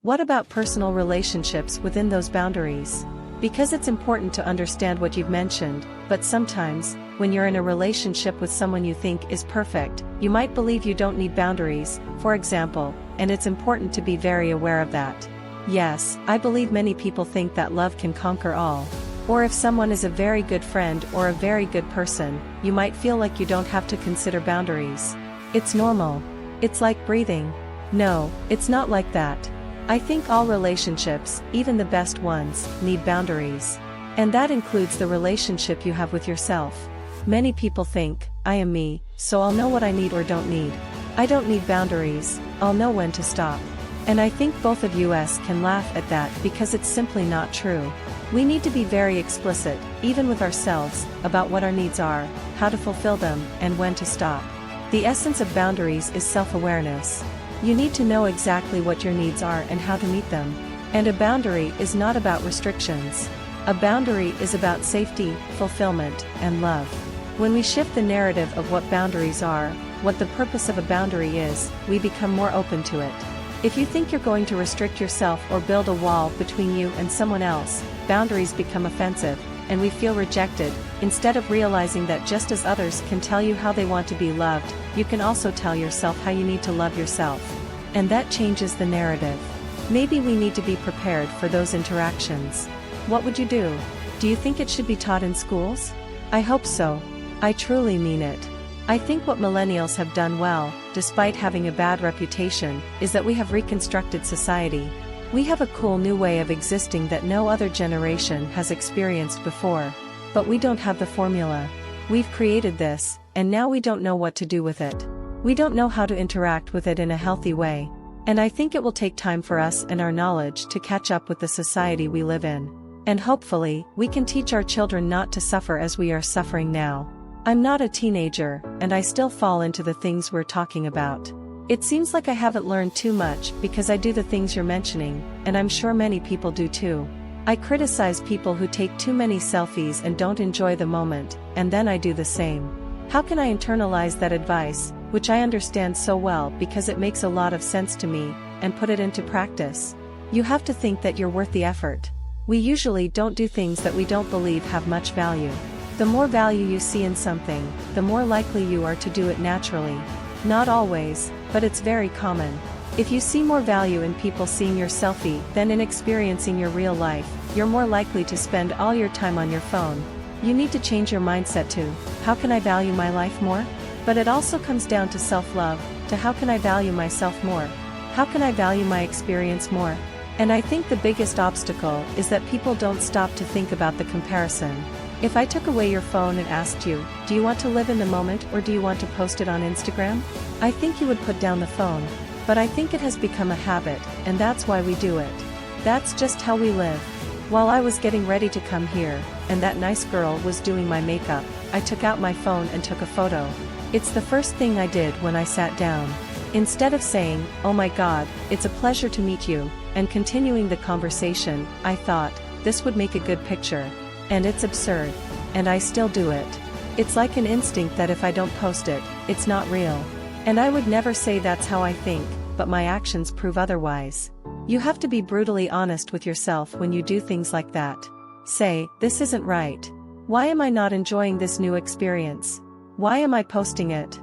What about personal relationships within those boundaries? Because it's important to understand what you've mentioned, but sometimes, when you're in a relationship with someone you think is perfect, you might believe you don't need boundaries, for example, and it's important to be very aware of that. Yes, I believe many people think that love can conquer all. Or if someone is a very good friend or a very good person, you might feel like you don't have to consider boundaries. It's normal. It's like breathing. No, it's not like that. I think all relationships, even the best ones, need boundaries. And that includes the relationship you have with yourself. Many people think, I am me, so I'll know what I need or don't need. I don't need boundaries, I'll know when to stop. And I think both of us can laugh at that because it's simply not true. We need to be very explicit, even with ourselves, about what our needs are, how to fulfill them, and when to stop. The essence of boundaries is self-awareness. You need to know exactly what your needs are and how to meet them. And a boundary is not about restrictions. A boundary is about safety, fulfillment, and love. When we shift the narrative of what boundaries are, what the purpose of a boundary is, we become more open to it. If you think you're going to restrict yourself or build a wall between you and someone else, boundaries become offensive, and we feel rejected, instead of realizing that just as others can tell you how they want to be loved, you can also tell yourself how you need to love yourself. And that changes the narrative. Maybe we need to be prepared for those interactions. What would you do? Do you think it should be taught in schools? I hope so. I truly mean it. I think what millennials have done well, despite having a bad reputation, is that we have reconstructed society. We have a cool new way of existing that no other generation has experienced before. But we don't have the formula. We've created this, and now we don't know what to do with it. We don't know how to interact with it in a healthy way. And I think it will take time for us and our knowledge to catch up with the society we live in. And hopefully, we can teach our children not to suffer as we are suffering now. I'm not a teenager, and I still fall into the things we're talking about. It seems like I haven't learned too much because I do the things you're mentioning, and I'm sure many people do too. I criticize people who take too many selfies and don't enjoy the moment, and then I do the same. How can I internalize that advice, which I understand so well because it makes a lot of sense to me, and put it into practice? You have to think that you're worth the effort. We usually don't do things that we don't believe have much value. The more value you see in something, the more likely you are to do it naturally. Not always, but it's very common. If you see more value in people seeing your selfie than in experiencing your real life, you're more likely to spend all your time on your phone. You need to change your mindset to, how can I value my life more? But it also comes down to self-love, to how can I value myself more? How can I value my experience more? And I think the biggest obstacle is that people don't stop to think about the comparison. If I took away your phone and asked you, do you want to live in the moment or do you want to post it on Instagram? I think you would put down the phone. But I think it has become a habit, and that's why we do it. That's just how we live. While I was getting ready to come here, and that nice girl was doing my makeup, I took out my phone and took a photo. It's the first thing I did when I sat down. Instead of saying, oh my God, it's a pleasure to meet you, and continuing the conversation, I thought, this would make a good picture. And it's absurd. And I still do it. It's like an instinct that if I don't post it, it's not real. And I would never say that's how I think, but my actions prove otherwise. You have to be brutally honest with yourself when you do things like that. Say, this isn't right. Why am I not enjoying this new experience? Why am I posting it?